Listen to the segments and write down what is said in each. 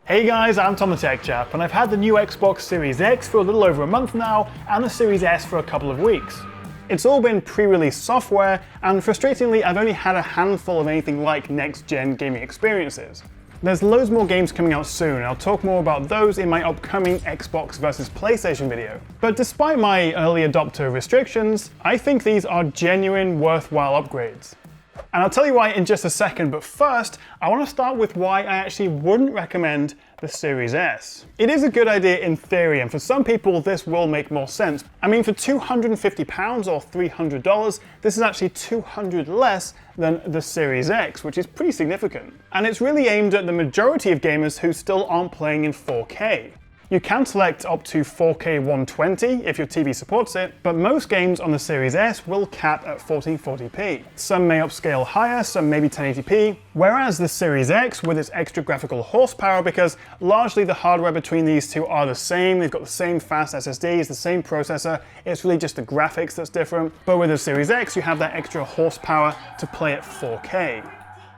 Hey guys, I'm Tom the Tech Chap, and I've had the new Xbox Series X for a little over a month now, and the Series S for a couple of weeks. It's all been pre-release software, and frustratingly I've only had a handful of anything like next-gen gaming experiences. There's loads more games coming out soon, and I'll talk more about those in my upcoming Xbox versus PlayStation video. But despite my early adopter restrictions, I think these are genuine, worthwhile upgrades. And I'll tell you why in just a second, but first, I want to start with why I actually wouldn't recommend the Series S. It is a good idea in theory, and for some people this will make more sense. I mean, for £250 or $300, this is actually $200 less than the Series X, which is pretty significant. And it's really aimed at the majority of gamers who still aren't playing in 4K. You can select up to 4K 120 if your TV supports it, but most games on the Series S will cap at 1440p. Some may upscale higher, some maybe 1080p, whereas the Series X with its extra graphical horsepower, because largely the hardware between these two are the same, they've got the same fast SSDs, the same processor, it's really just the graphics that's different, but with the Series X you have that extra horsepower to play at 4K.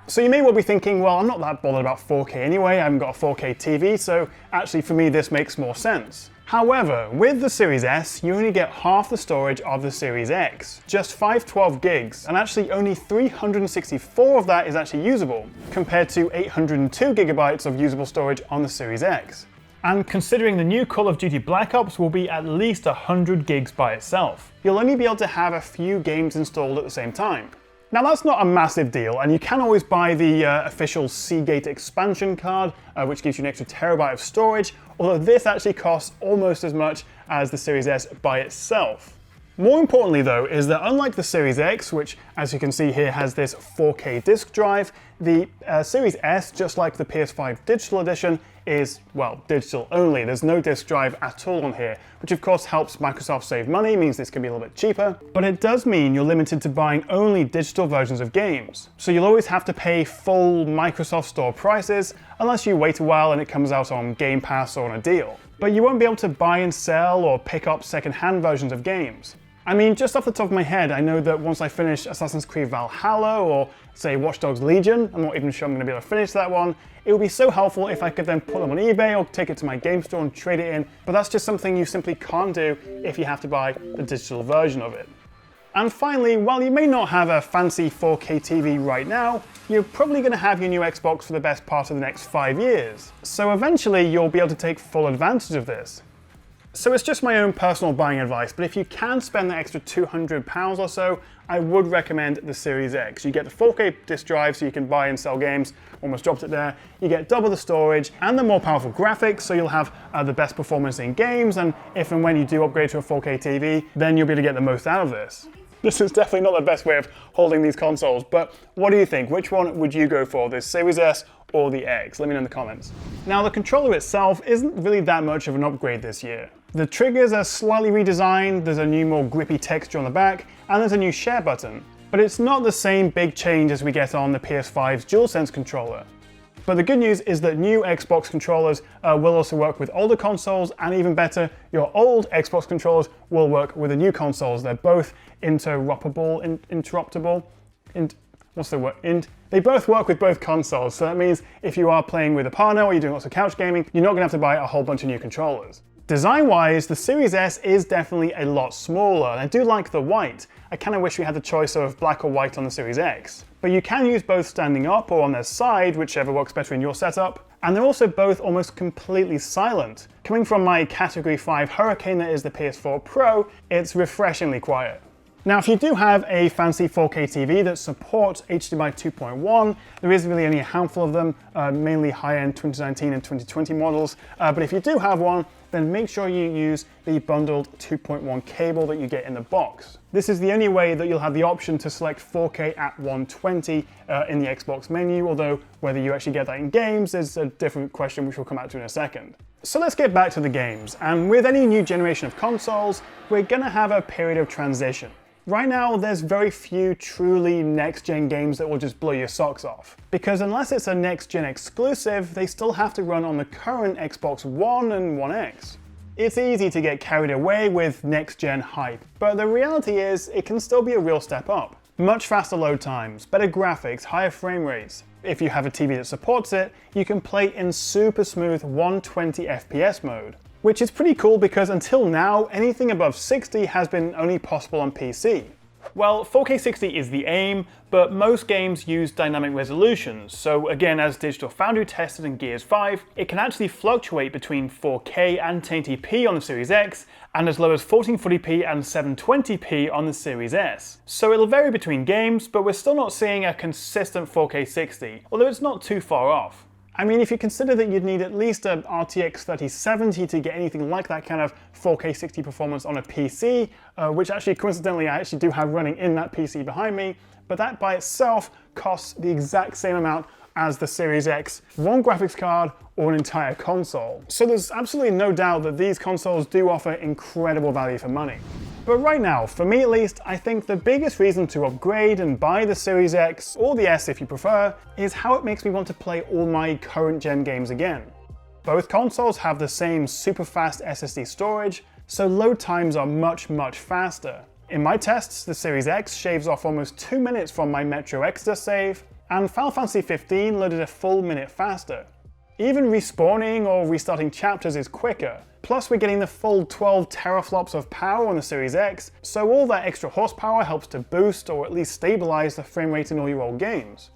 So you may well be thinking, well, I'm not that bothered about 4K anyway, I haven't got a 4K TV, so actually for me this makes more sense. However, with the Series S, you only get half the storage of the Series X, just 512 gigs, and actually only 364 of that is actually usable, compared to 802 gigabytes of usable storage on the Series X. And considering the new Call of Duty Black Ops will be at least 100 gigs by itself, you'll only be able to have a few games installed at the same time. Now that's not a massive deal, and you can always buy the official Seagate expansion card, which gives you an extra terabyte of storage, although this actually costs almost as much as the Series S by itself. More importantly though, is that unlike the Series X, which as you can see here has this 4K disk drive, the Series S, just like the PS5 Digital Edition, is, well, digital only. There's no disk drive at all on here, which of course helps Microsoft save money, means this can be a little bit cheaper, but it does mean you're limited to buying only digital versions of games. So you'll always have to pay full Microsoft Store prices, unless you wait a while and it comes out on Game Pass or on a deal. But you won't be able to buy and sell or pick up second-hand versions of games. I mean, just off the top of my head, I know that once I finish Assassin's Creed Valhalla or, say, Watch Dogs Legion, I'm not even sure I'm going to be able to finish that one, it would be so helpful if I could then put them on eBay or take it to my game store and trade it in, but that's just something you simply can't do if you have to buy the digital version of it. And finally, while you may not have a fancy 4K TV right now, you're probably going to have your new Xbox for the best part of the next 5 years. So eventually you'll be able to take full advantage of this. So it's just my own personal buying advice, but if you can spend the extra £200 or so, I would recommend the Series X. You get the 4K disk drive so you can buy and sell games, almost dropped it there. You get double the storage and the more powerful graphics, so you'll have the best performance in games, and if and when you do upgrade to a 4K TV, then you'll be able to get the most out of this. This is definitely not the best way of holding these consoles, but what do you think? Which one would you go for, the Series S or the X? Let me know in the comments. Now, the controller itself isn't really that much of an upgrade this year. The triggers are slightly redesigned, there's a new more grippy texture on the back, and there's a new share button. But it's not the same big change as we get on the PS5's DualSense controller. But the good news is that new Xbox controllers will also work with older consoles, and even better, your old Xbox controllers will work with the new consoles. They're both interoperable, they both work with both consoles, so that means if you are playing with a partner or you're doing lots of couch gaming, you're not going to have to buy a whole bunch of new controllers. Design-wise, the Series S is definitely a lot smaller, and I do like the white. I kind of wish we had the choice of black or white on the Series X. But you can use both standing up or on their side, whichever works better in your setup. And they're also both almost completely silent. Coming from my Category 5 Hurricane that is the PS4 Pro, it's refreshingly quiet. Now, if you do have a fancy 4K TV that supports HDMI 2.1, there is really only a handful of them, mainly high-end 2019 and 2020 models. But if you do have one, then make sure you use the bundled 2.1 cable that you get in the box. This is the only way that you'll have the option to select 4K at 120 in the Xbox menu, although whether you actually get that in games is a different question which we'll come out to in a second. So let's get back to the games, and with any new generation of consoles, we're gonna have a period of transition. Right now, there's very few truly next-gen games that will just blow your socks off. Because unless it's a next-gen exclusive, they still have to run on the current Xbox One and One X. It's easy to get carried away with next-gen hype, but the reality is it can still be a real step up. Much faster load times, better graphics, higher frame rates. if you have a TV that supports it, you can play in super smooth 120 FPS mode. Which is pretty cool because until now, anything above 60 has been only possible on PC. Well, 4K 60 is the aim, but most games use dynamic resolutions, so again, as Digital Foundry tested in Gears 5, it can actually fluctuate between 4K and 1080p on the Series X, and as low as 1440p and 720p on the Series S. So it'll vary between games, but we're still not seeing a consistent 4K 60, although it's not too far off. I mean, if you consider that you'd need at least a RTX 3070 to get anything like that kind of 4K 60 performance on a PC, which actually coincidentally I actually do have running in that PC behind me, but that by itself costs the exact same amount as the Series X, one graphics card or an entire console. So there's absolutely no doubt that these consoles do offer incredible value for money. But right now, for me at least, I think the biggest reason to upgrade and buy the Series X, or the S if you prefer, is how it makes me want to play all my current gen games again. Both consoles have the same super fast SSD storage, so load times are much faster. In my tests, the Series X shaves off almost 2 minutes from my Metro Exodus save, and Final Fantasy 15 loaded a full minute faster. Even respawning or restarting chapters is quicker. Plus we're getting the full 12 teraflops of power on the Series X, so all that extra horsepower helps to boost or at least stabilize the frame rate in all your old games.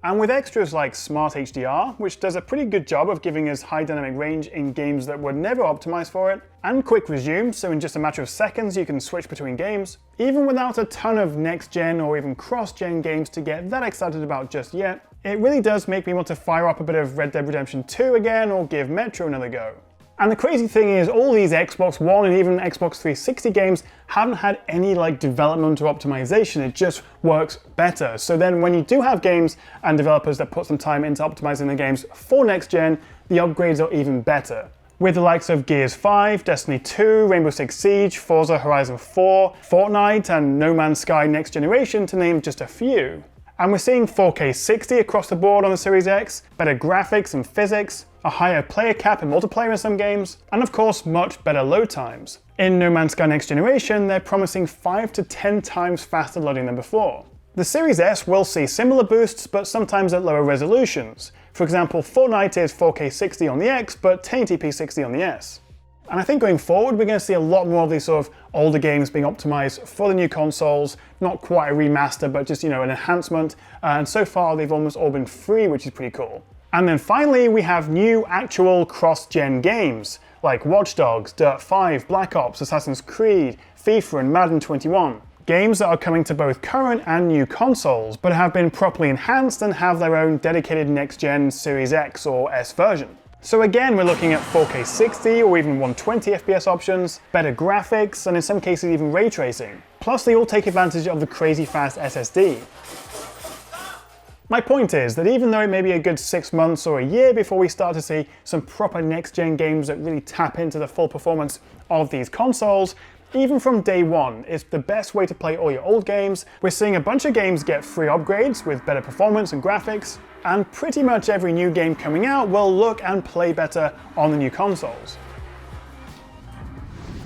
And with extras like Smart HDR, which does a pretty good job of giving us high dynamic range in games that were never optimized for it, and Quick Resume, so in just a matter of seconds you can switch between games, even without a ton of next-gen or even cross-gen games to get that excited about just yet, it really does make me want to fire up a bit of Red Dead Redemption 2 again or give Metro another go. And the crazy thing is, all these Xbox One and even Xbox 360 games haven't had any development or optimization, it just works better. So then when you do have games and developers that put some time into optimizing the games for next gen, the upgrades are even better. With the likes of Gears 5, Destiny 2, Rainbow Six Siege, Forza Horizon 4, Fortnite, and No Man's Sky Next Generation, to name just a few. And we're seeing 4K 60 across the board on the Series X, better graphics and physics, a higher player cap in multiplayer in some games, and of course much better load times. In No Man's Sky Next Generation, they're promising 5 to 10 times faster loading than before. The Series S will see similar boosts, but sometimes at lower resolutions. For example, Fortnite is 4K 60 on the X, but 1080p 60 on the S. And I think going forward, we're going to see a lot more of these sort of older games being optimized for the new consoles, not quite a remaster, but just, an enhancement. And so far, they've almost all been free, which is pretty cool. And then finally, we have new actual cross-gen games, like Watch Dogs, Dirt 5, Black Ops, Assassin's Creed, FIFA, and Madden 21. Games that are coming to both current and new consoles, but have been properly enhanced and have their own dedicated next-gen Series X or S version. So again, we're looking at 4K 60 or even 120 FPS options, better graphics, and in some cases even ray tracing. Plus they all take advantage of the crazy fast SSD. My point is that even though it may be a good 6 months or a year before we start to see some proper next-gen games that really tap into the full performance of these consoles, even from day one, it's the best way to play all your old games. We're seeing a bunch of games get free upgrades with better performance and graphics, and pretty much every new game coming out will look and play better on the new consoles.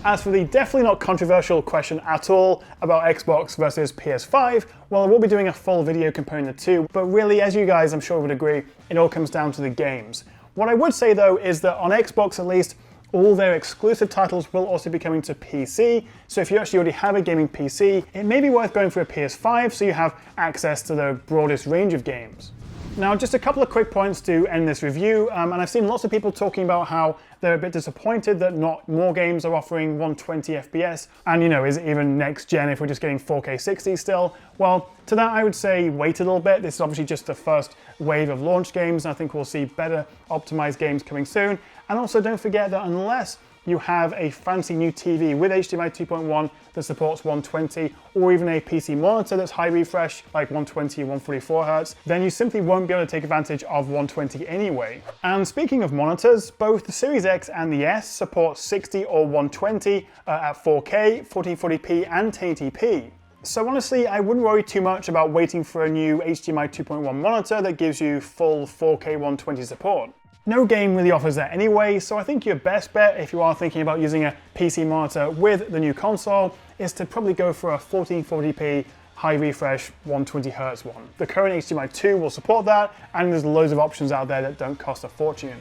As for the definitely not controversial question at all about Xbox versus PS5, well, I will be doing a full video comparing the two, but really, as you guys I'm sure would agree, it all comes down to the games. What I would say though is that on Xbox at least, all their exclusive titles will also be coming to PC, so if you actually already have a gaming PC, it may be worth going for a PS5 so you have access to the broadest range of games. Now, just a couple of quick points to end this review, and I've seen lots of people talking about how they're a bit disappointed that not more games are offering 120 FPS, and is it even next gen if we're just getting 4K 60 still? Well, to that I would say wait a little bit. This is obviously just the first wave of launch games, and I think we'll see better optimized games coming soon. And also don't forget that unless you have a fancy new TV with HDMI 2.1 that supports 120, or even a PC monitor that's high refresh, like 120 and 144 Hz, then you simply won't be able to take advantage of 120 anyway. And speaking of monitors, both the Series X and the S support 60 or 120 at 4K, 1440p and 1080p. So honestly, I wouldn't worry too much about waiting for a new HDMI 2.1 monitor that gives you full 4K 120 support. No game really offers that anyway, so I think your best bet if you are thinking about using a PC monitor with the new console is to probably go for a 1440p high refresh 120Hz one. The current HDMI 2 will support that, and there's loads of options out there that don't cost a fortune.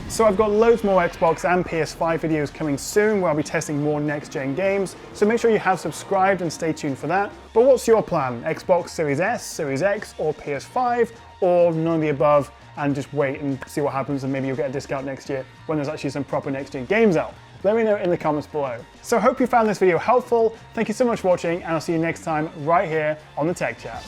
So I've got loads more Xbox and PS5 videos coming soon where I'll be testing more next-gen games, so make sure you have subscribed and stay tuned for that. But what's your plan? Xbox Series S, Series X, or PS5, or none of the above, and just wait and see what happens, and maybe you'll get a discount next year when there's actually some proper next-gen games out? Let me know in the comments below. So I hope you found this video helpful. Thank you so much for watching, and I'll see you next time right here on the Tech Chat.